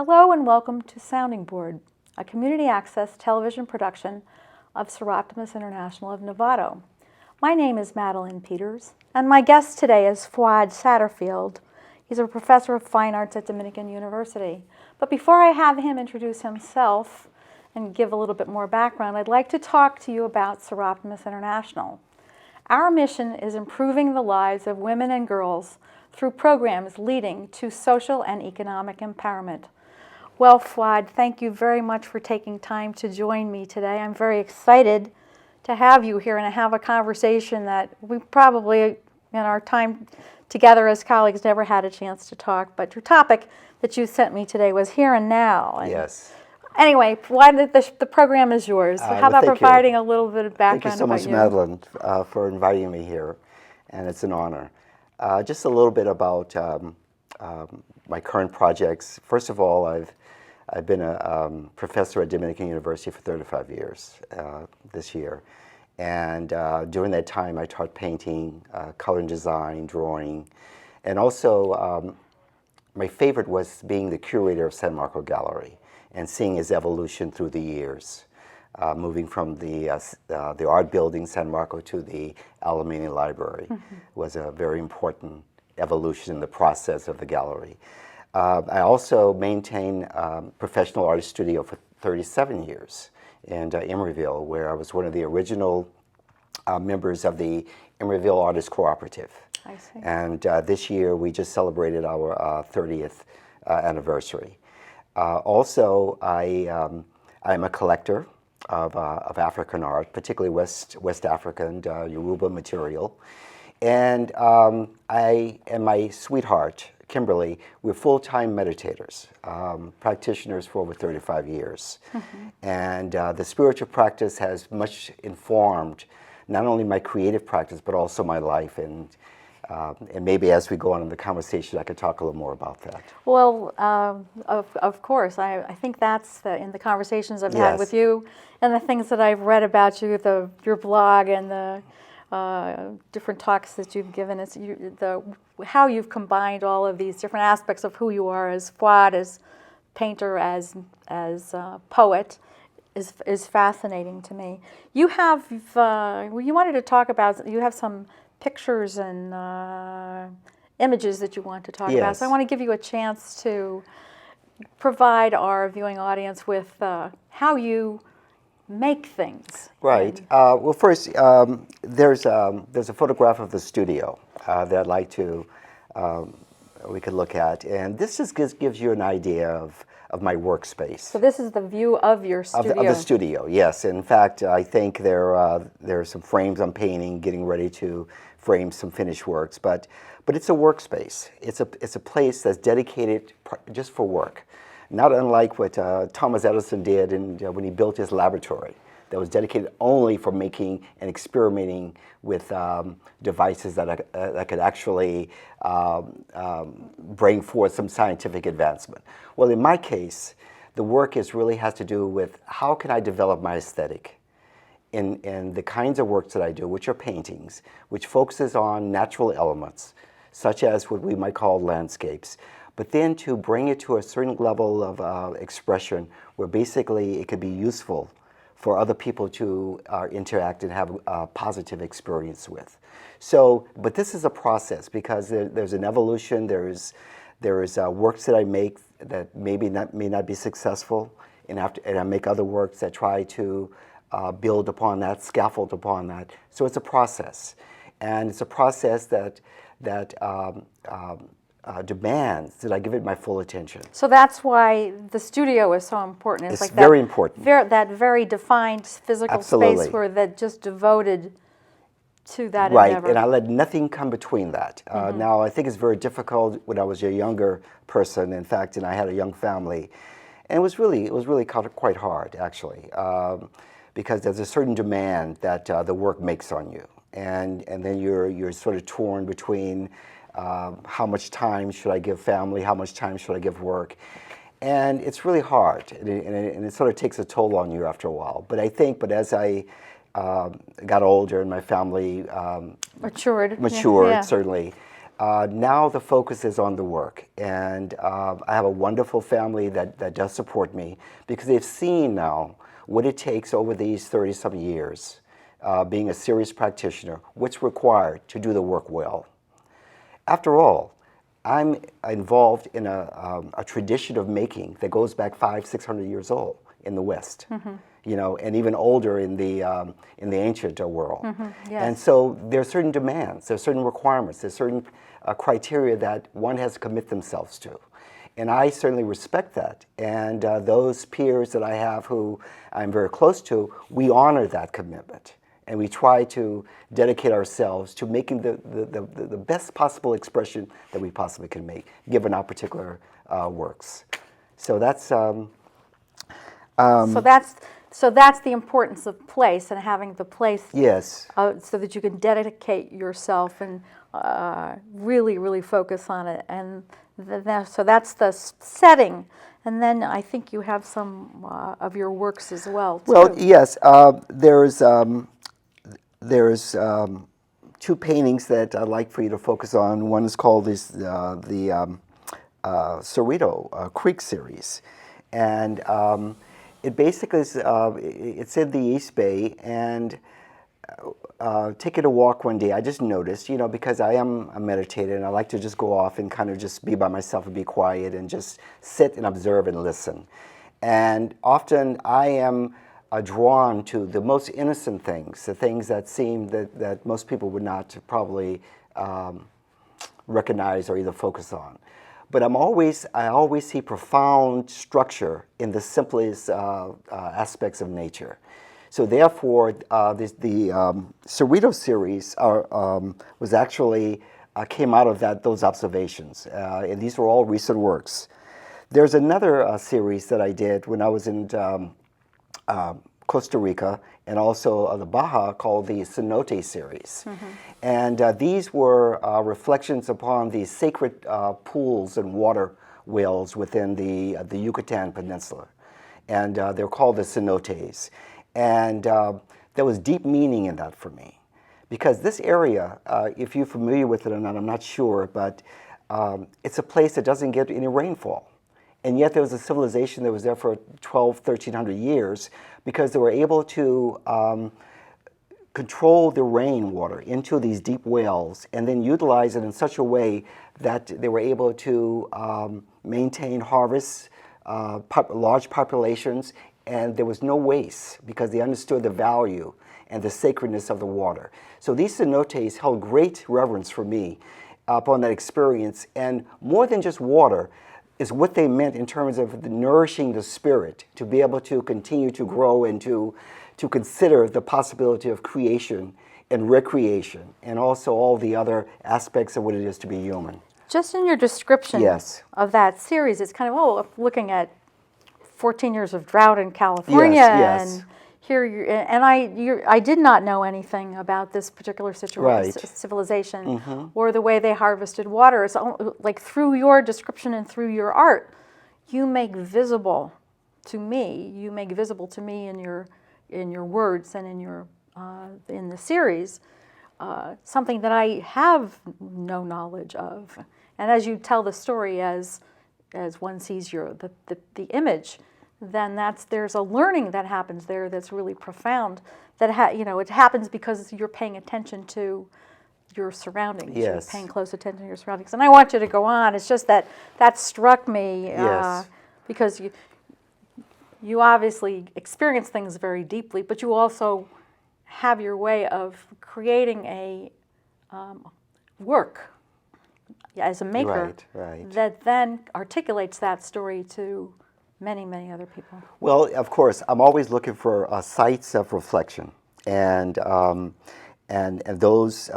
Hello and welcome to Sounding Board, a community access television production of Seroptimus International of Novato. My name is Madeline Peters, and my guest today is Foad Satterfield. He's a professor of fine arts at Dominican University. But before I have him introduce himself and give a little bit more background, I'd like to talk to you about Seroptimus International. Our mission is improving the lives of women and girls through programs leading to social and economic empowerment. Well, Foad, thank you very much for taking time to join me today. I'm very excited to have you here and have a conversation that we probably, in our time together as colleagues, never had a chance to talk. But your topic that you sent me today was here and now. And yes. Anyway, the program is yours. So how about providing a little bit of background about you? Thank you so much, Madeline, for inviting me here, and it's an honor. Just a little bit about my current projects. First of all, I've been a professor at Dominican University for 35 years this year. And during that time, I taught painting, color and design, drawing. And also, my favorite was being the curator of San Marco Gallery and seeing its evolution through the years, moving from the art building, San Marco, to the Alameda Library. Was a very important evolution in the process of the gallery. I also maintained professional artist studio for 37 years in Emeryville, where I was one of the original members of the Emeryville Artists Cooperative. I see. And this year we just celebrated our 30th anniversary. Also, I'm a collector of African art, particularly West African Yoruba material. And I and my sweetheart, Kimberly, we're full-time meditators, practitioners for over 35 years. And the spiritual practice has much informed not only my creative practice, but also my life. And maybe as we go on in the conversation, I could talk a little more about that. Well, of course. I think that's in the conversations I've had with you and the things that I've read about you, your blog and the different talks that you've given. It's how you've combined all of these different aspects of who you are as Foad, as painter, as poet, is fascinating to me. You have you wanted to talk about. You have some pictures and images that you want to talk about. So I want to give you a chance to provide our viewing audience with how you make things. Right. Well, first, there's a photograph of the studio that I'd like to we could look at, and this just gives you an idea of my workspace. So this is the view of your studio. Of the studio, yes. In fact, I think there are some frames I'm painting, getting ready to frame some finished works, but it's a workspace. It's a place that's dedicated just for work. Not unlike what Thomas Edison did when he built his laboratory, that was dedicated only for making and experimenting with devices that could actually bring forth some scientific advancement. Well, in my case, the work really has to do with how can I develop my aesthetic in the kinds of works that I do, which are paintings, which focuses on natural elements, such as what we might call landscapes, but then to bring it to a certain level of expression where basically it could be useful for other people to interact and have a positive experience with. So, but this is a process because there's an evolution, there's works that I make that may not be successful, and I make other works that try to build upon that, scaffold upon that. So it's a process, and it's a process that demands that I give it my full attention. So that's why the studio is so important. It's like very important. That very defined physical space where that just devoted to that endeavor. Right, and I let nothing come between that. Now, I think it's very difficult when I was a younger person, in fact, and I had a young family, and it was really quite hard, actually, because there's a certain demand that the work makes on you, and then you're sort of torn between how much time should I give family, how much time should I give work, and it's really hard, and it sort of takes a toll on you after a while. But as I got older and my family matured yeah. Certainly, Now the focus is on the work, and I have a wonderful family that does support me because they've seen now what it takes over these 30-some years being a serious practitioner, what's required to do the work well. After all, I'm involved in a tradition of making that goes back 500-600 years old in the West, you know, and even older in the ancient world. Yes. And so there are certain demands, there are certain requirements, there's certain criteria that one has to commit themselves to. And I certainly respect that. And those peers that I have who I'm very close to, we honor that commitment. And we try to dedicate ourselves to making the best possible expression that we possibly can make, given our particular works. So that's... So that's the importance of place and having the place, yes, so that you can dedicate yourself and really, really focus on it. And so that's the setting. And then I think you have some of your works as well, too. Well, yes. There's two paintings that I'd like for you to focus on. One is called the Cerrito Creek series. And it basically is, it's in the East Bay, and taking a walk one day, I just noticed, you know, because I am a meditator and I like to just go off and kind of just be by myself and be quiet and just sit and observe and listen. And often I am drawn to the most innocent things, the things that seem that most people would not probably recognize or either focus on. But I always see profound structure in the simplest aspects of nature. So therefore, the Cerrito series was actually came out of those observations, and these were all recent works. There's another series that I did when I was in Costa Rica and also the Baja called the Cenote series. And these were reflections upon the sacred pools and water wells within the Yucatan Peninsula. And they're called the cenotes. And there was deep meaning in that for me. Because this area, if you're familiar with it or not, I'm not sure, but it's a place that doesn't get any rainfall. And yet there was a civilization that was there for 1,300 years because they were able to control the rainwater into these deep wells and then utilize it in such a way that they were able to maintain harvests, large populations, and there was no waste because they understood the value and the sacredness of the water. So these cenotes held great reverence for me upon that experience, and more than just water, is what they meant in terms of nourishing the spirit to be able to continue to grow and to consider the possibility of creation and recreation and also all the other aspects of what it is to be human. Just in your description Yes. of that series, it's kind of, looking at 14 years of drought in California, Yes. and here I did not know anything about this particular civilization or the way they harvested water. It's like through your description and through your art, you make visible to me in your words and in the series something that I have no knowledge of. And as you tell the story, as one sees the image, then there's a learning that happens there that's really profound. That it happens because you're paying attention to your surroundings. Yes. You're paying close attention to your surroundings. And I want you to go on. It's just that struck me Yes. because you obviously experience things very deeply, but you also have your way of creating a work as a maker Right. that then articulates that story to many, many other people. Well, of course, I'm always looking for sites of reflection, and those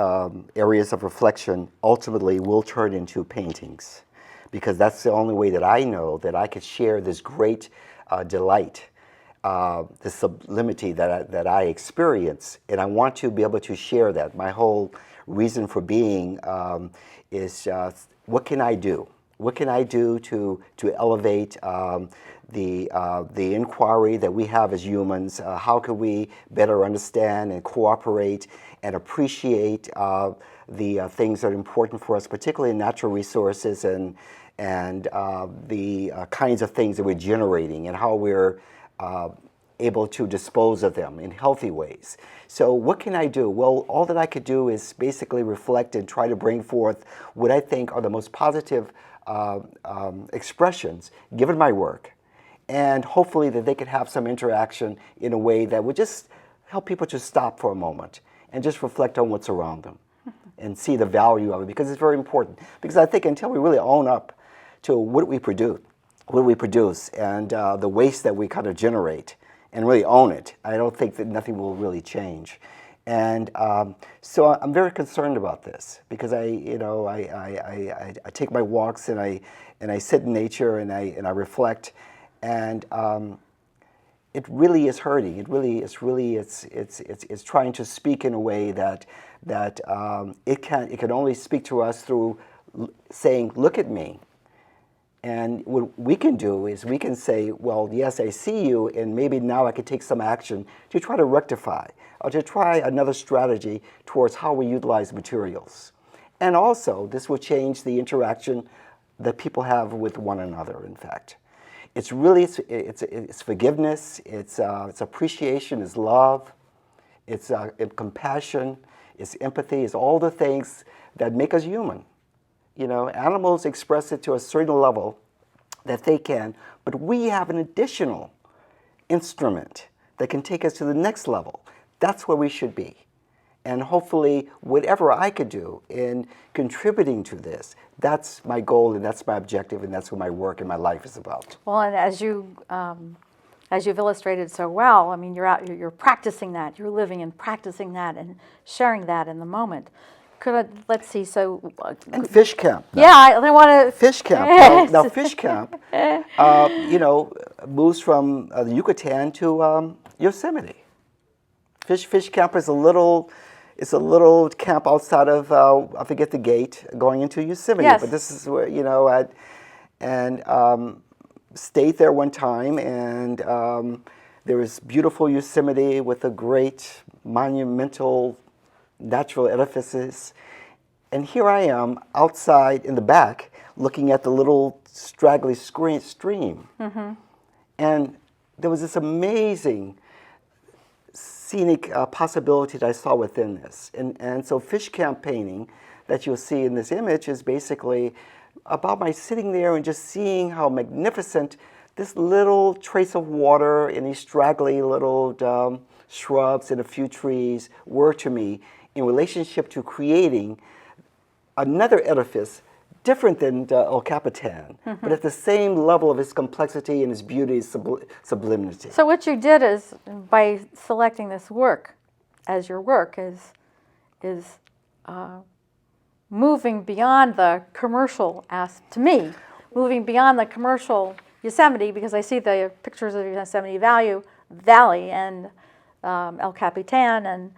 areas of reflection ultimately will turn into paintings, because that's the only way that I know that I could share this great delight, the sublimity that I experience, and I want to be able to share that. My whole reason for being is what can I do? What can I do to elevate the inquiry that we have as humans? How can we better understand and cooperate and appreciate the things that are important for us, particularly in natural resources and the kinds of things that we're generating and how we're able to dispose of them in healthy ways. So what can I do? Well, all that I could do is basically reflect and try to bring forth what I think are the most positive expressions given my work, and hopefully that they could have some interaction in a way that would just help people to stop for a moment and just reflect on what's around them and see the value of it, because it's very important. Because I think until we really own up to what we produce and the waste that we kind of generate and really own it, I don't think that nothing will really change. And so I'm very concerned about this, because I take my walks and I sit in nature and I reflect, and it really is hurting. It's trying to speak in a way that it can only speak to us through saying, "Look at me." And what we can do is we can say, well, yes, I see you, and maybe now I could take some action to try to rectify or to try another strategy towards how we utilize materials. And also, this will change the interaction that people have with one another, in fact. It's really, it's forgiveness, it's appreciation, it's love, it's compassion, it's empathy, it's all the things that make us human. You know, animals express it to a certain level that they can, but we have an additional instrument that can take us to the next level. That's where we should be. And hopefully, whatever I could do in contributing to this, that's my goal and that's my objective and that's what my work and my life is about. Well, and as you've illustrated so well, I mean, you're practicing that, you're living and practicing that and sharing that in the moment. Let's see, so... and fish camp. Now. Yeah, I want to... Fish camp. Now fish camp, moves from the Yucatan to Yosemite. Fish camp is a little camp outside of, I forget the gate, going into Yosemite. Yes. But this is where, stayed there one time, and there was beautiful Yosemite with a great monumental natural edifices, and here I am outside in the back looking at the little straggly stream. Mm-hmm. And there was this amazing scenic possibility that I saw within this. And so fish camp painting that you'll see in this image is basically about my sitting there and just seeing how magnificent this little trace of water and these straggly little shrubs and a few trees were to me in relationship to creating another edifice different than El Capitan, mm-hmm. but at the same level of its complexity and its beauty, sublimity. So what you did is, by selecting this work as your work, is moving beyond the commercial to me, moving beyond the commercial Yosemite, because I see the pictures of Yosemite Valley and El Capitan,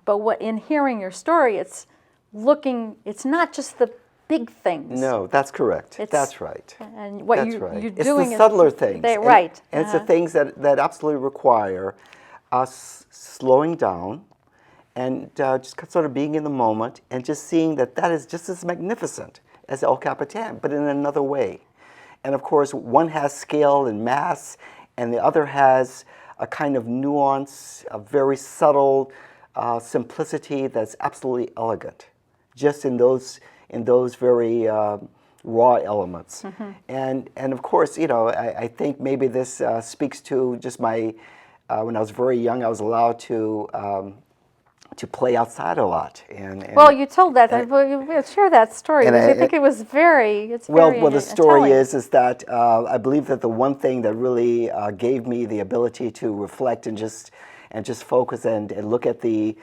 but in hearing your story, it's not just the big things. No, that's correct. That's right. And what you're doing it's the subtler things. Right. And it's the things that absolutely require us slowing down and just sort of being in the moment and just seeing that is just as magnificent as El Capitan, but in another way. And of course, one has scale and mass, and the other has a kind of nuance, a very subtle simplicity that's absolutely elegant, just in those very raw elements. Mm-hmm. And of course, I think maybe this speaks to just my, when I was very young, I was allowed to play outside a lot. Well, you told that. Share that story. I think it was very. Well, the story is that I believe that the one thing that really gave me the ability to reflect and just focus and look at the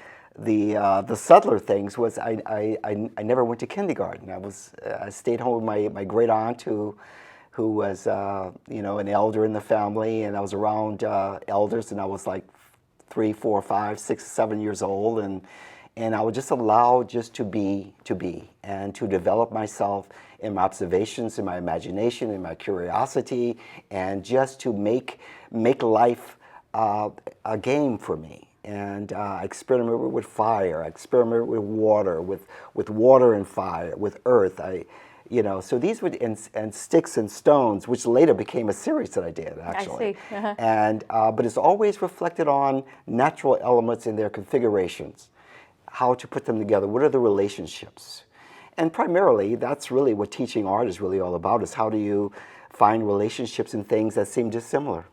subtler things was I never went to kindergarten. I stayed home with my great aunt who was an elder in the family, and I was around elders, and I was like 3, 4, 5, 6, 7 years old, and I was just allowed just to be and to develop myself in my observations, in my imagination, in my curiosity, and just to make life a game for me. And I experimented with fire, I experimented with water and fire, with earth. So these would, and sticks and stones, which later became a series that I did, actually. I see. And, but it's always reflected on natural elements in their configurations, how to put them together, what are the relationships. And primarily, that's really what teaching art is really all about, is how do you find relationships in things that seem dissimilar.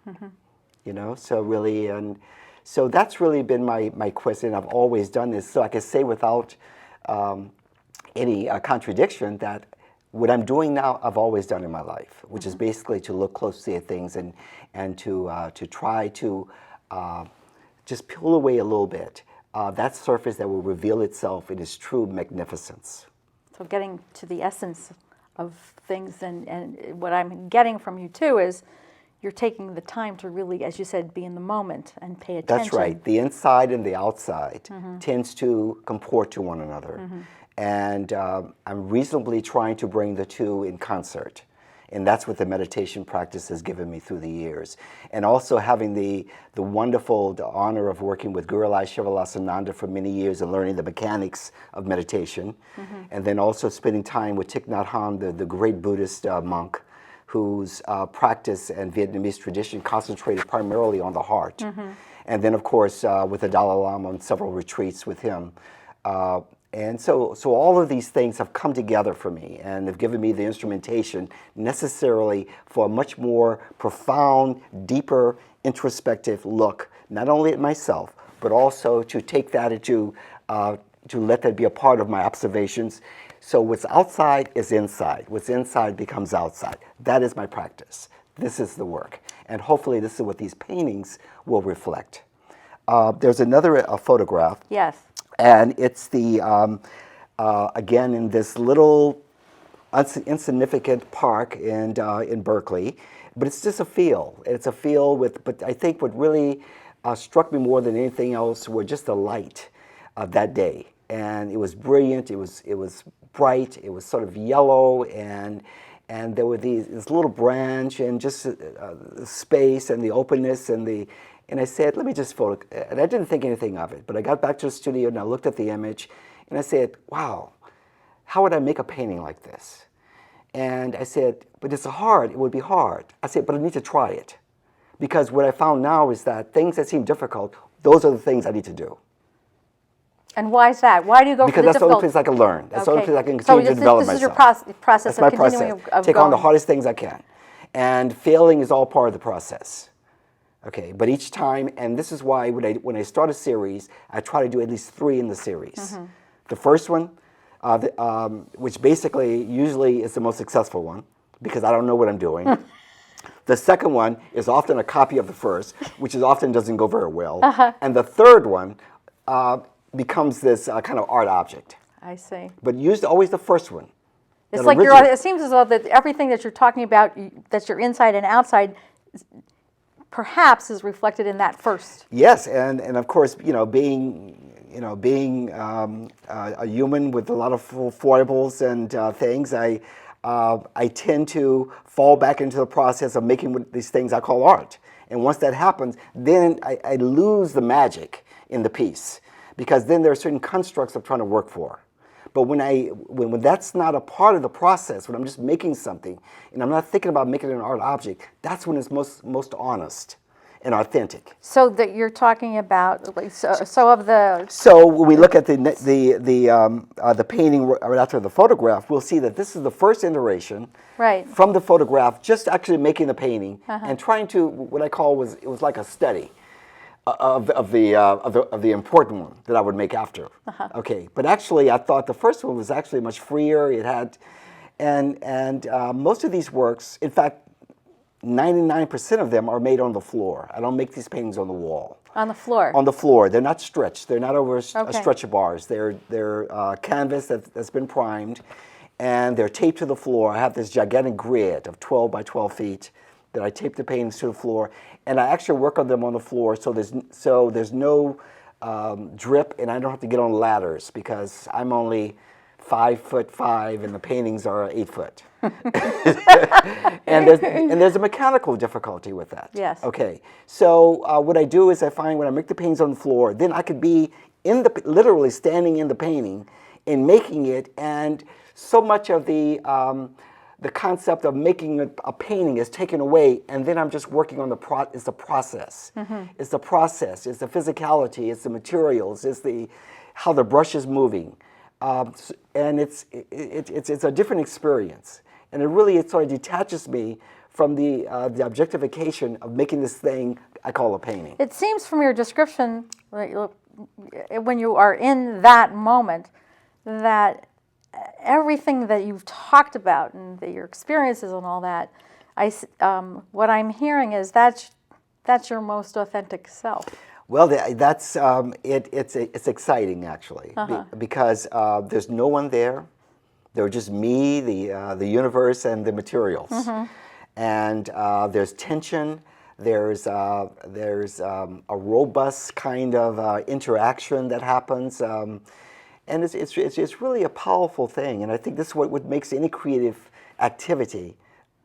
So really, and so that's really been my quest, and I've always done this. So I can say without any contradiction that what I'm doing now, I've always done in my life, which is basically to look closely at things and to try to just peel away a little bit that surface that will reveal itself in its true magnificence. So getting to the essence of things, and what I'm getting from you too is you're taking the time to really, as you said, be in the moment and pay attention. That's right. The inside and the outside tends to comport to one another. And I'm reasonably trying to bring the two in concert. And that's what the meditation practice has given me through the years. And also having the wonderful honor of working with Guru Shivalasana for many years and learning the mechanics of meditation. And then also spending time with Thich Nhat Hanh, the great Buddhist monk, whose practice and Vietnamese tradition concentrated primarily on the heart. And then, of course, with the Dalai Lama on several retreats with him. And so all of these things have come together for me and have given me the instrumentation necessarily for a much more profound, deeper, introspective look, not only at myself, but also to take that into, to let that be a part of my observations. So what's outside is inside. What's inside becomes outside. That is my practice. This is the work. And hopefully this is what these paintings will reflect. There's another photograph. Yes. And it's the, again, in this little insignificant park in Berkeley, but it's just a field. It's a field with, but I think what really struck me more than anything else were just the light that day. And it was brilliant, it was bright, it was sort of yellow, and there were this little branch and just the space and the openness and I said, let me just photo, and I didn't think anything of it, but I got back to the studio and I looked at the image and I said, wow, how would I make a painting like this? And I said, but it's hard, it would be hard. I said, but I need to try it. Because what I found now is that things that seem difficult, those are the things I need to do. And why is that? Why do you go because for the that's the only difficult? place I can learn. That's the only Okay. place I can continue to develop this is your myself. process That's my of continuing process. Take on the going. hardest things I can. And failing is all part of the process. Okay, but each time, and this is why when I start a series, I try to do at least 3 in the series. The first one, which basically usually is the most successful one, because I don't know what I'm doing. The second one is often a copy of the first, which is often doesn't go very well. And the third one becomes this kind of art object. I see. But always the first one. It's like it seems as though that everything that you're talking about, that's your inside and outside, perhaps is reflected in that first. Yes, and of course, being a human with a lot of foibles and things, I tend to fall back into the process of making these things I call art. And once that happens, then I lose the magic in the piece, because then there are certain constructs I'm trying to work for. But when that's not a part of the process, when I'm just making something and I'm not thinking about making it an art object, that's when it's most honest and authentic. So that you're talking about, like, so when we look at the painting right after the photograph, we'll see that this is the first iteration from the photograph, just actually making the painting and trying to, what I call it was like a study of the important one that I would make after. Okay, but actually I thought the first one was actually much freer. It had, and most of these works, in fact, 99% of them are made on the floor. I don't make these paintings on the wall. On the floor? On the floor. They're not stretched. They're not over stretcher bars. They're canvas that's been primed, and they're taped to the floor. I have this gigantic grid of 12 by 12 feet that I tape the paintings to the floor, and I actually work on them on the floor, so there's no drip, and I don't have to get on ladders because I'm only 5'5" and the paintings are 8 foot. and there's a mechanical difficulty with that. Yes. Okay. So what I do is I find when I make the paintings on the floor, then I could be literally standing in the painting and making it, and so much of the concept of making a painting is taken away, and then I'm just working on the process. It's the process. It's the process. It's the physicality. It's the materials. It's how the brush is moving, and it's a different experience. And it sort of detaches me from the objectification of making this thing I call a painting. It seems from your description, when you are in that moment, that everything that you've talked about and your experiences and all that, what I'm hearing is that's your most authentic self. Well, it's exciting actually, because there's no one there. They're just me, the universe, and the materials. And there's tension. There's a robust kind of interaction that happens. And it's really a powerful thing, and I think this is what makes any creative activity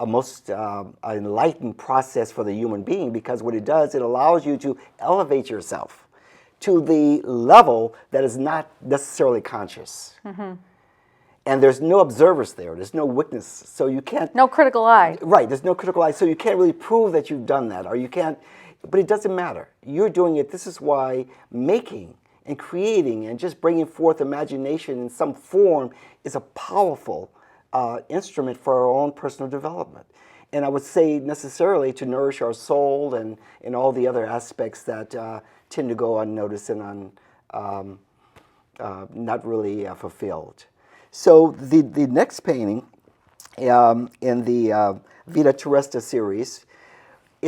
a most enlightened process for the human being, because what it does, it allows you to elevate yourself to the level that is not necessarily conscious. And there's no observers there, there's no witness, so you can't... No critical eye. Right, there's no critical eye, so you can't really prove that you've done that, or you can't... But it doesn't matter. You're doing it. This is why making and creating and just bringing forth imagination in some form is a powerful instrument for our own personal development. And I would say necessarily to nourish our soul and all the other aspects that tend to go unnoticed and not really fulfilled. So the next painting in the Vita Terrestra series.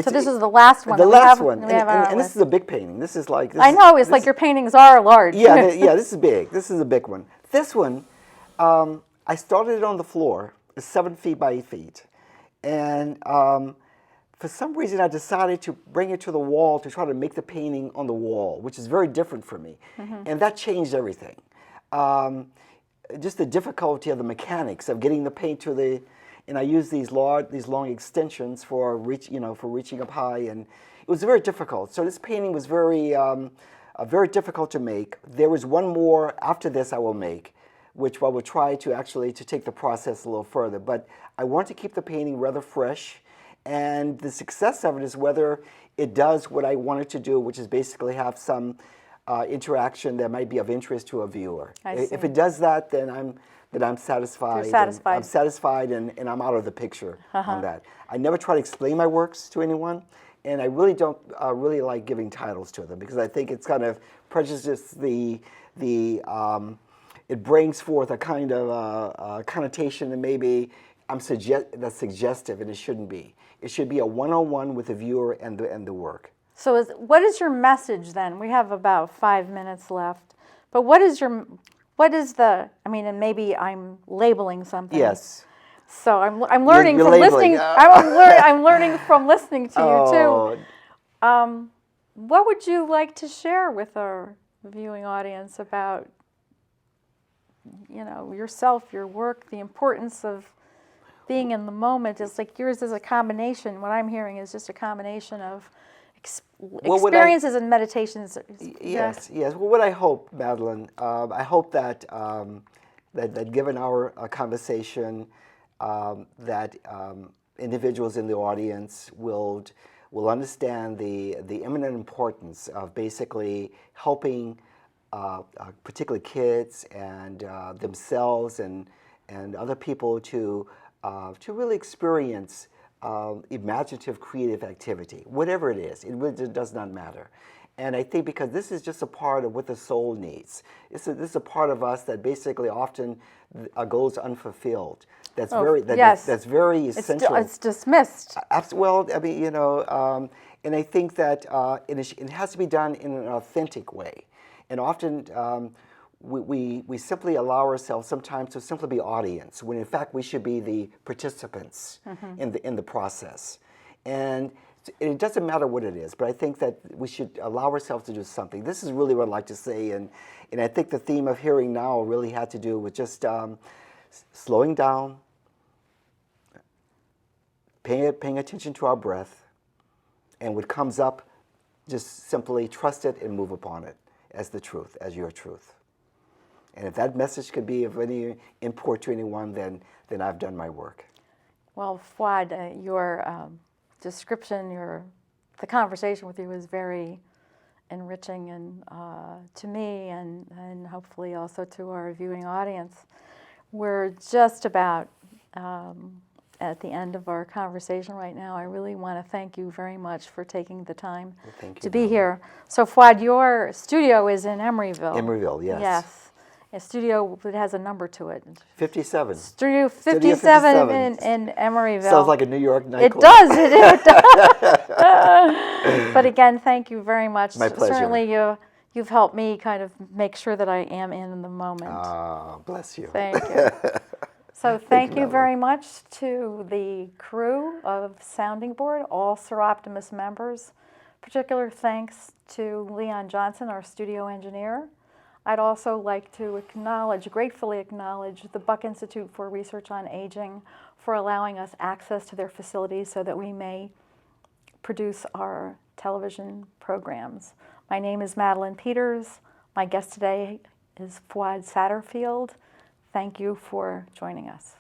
So this is the last one. The last one, and this is a big painting. This is like... I know, it's like your paintings are large. Yeah, this is big. This is a big one. This one, I started it on the floor. It's 7 feet by 8 feet. And for some reason, I decided to bring it to the wall to try to make the painting on the wall, which is very different for me. And that changed everything. Just the difficulty of the mechanics of getting the paint to the... And I use these long extensions for reaching up high, and it was very difficult. So this painting was very difficult to make. There was one more after this I will make, which I will try to take the process a little further. But I want to keep the painting rather fresh, and the success of it is whether it does what I want it to do, which is basically have some interaction that might be of interest to a viewer. If it does that, then I'm satisfied. You're satisfied. I'm satisfied, and I'm out of the picture on that. I never try to explain my works to anyone, and I really don't really like giving titles to them, because I think it's kind of prejudices it brings forth a kind of connotation that maybe that's suggestive, and it shouldn't be. It should be a one-on-one with the viewer and the work. So what is your message then? We have about 5 minutes left, but what is the, and maybe I'm labeling something. Yes. So I'm learning from listening. I'm learning from listening to you too. What would you like to share with our viewing audience about, yourself, your work, the importance of being in the moment? It's like yours is a combination. What I'm hearing is just a combination of experiences and meditations. Yes. Well, what I hope, Madeline, I hope that that given our conversation, that individuals in the audience will understand the eminent importance of basically helping, particularly kids and themselves and other people to really experience imaginative, creative activity, whatever it is. It really does not matter. And I think because this is just a part of what the soul needs. This is a part of us that basically often goes unfulfilled. That's that's very essential. It's dismissed. Well, and I think that it has to be done in an authentic way. And often we simply allow ourselves sometimes to simply be audience, when in fact we should be the participants in the process. And it doesn't matter what it is, but I think that we should allow ourselves to do something. This is really what I'd like to say, and I think the theme of hearing now really had to do with just slowing down, paying attention to our breath, and what comes up, just simply trust it and move upon it as the truth, as your truth. And if that message could be of any import to anyone, then I've done my work. Well, Fuad, your description, the conversation with you was very enriching and to me and hopefully also to our viewing audience. We're just about at the end of our conversation right now. I really want to thank you very much for taking the time to be here. So Fuad, your studio is in Emeryville. Emeryville, yes. Yes. A studio that has a number to it. 57. Studio 57 in Emeryville. Sounds like a New York nightclub. It does. It does. But again, thank you very much. My pleasure. Certainly you've helped me kind of make sure that I am in the moment. Ah, bless you. Thank you. So thank you very much to the crew of Sounding Board, all Seroptimus members. Particular thanks to Leon Johnson, our studio engineer. I'd also like to gratefully acknowledge the Buck Institute for Research on Aging for allowing us access to their facilities so that we may produce our television programs. My name is Madeline Peters. My guest today is Foad Satterfield. Thank you for joining us.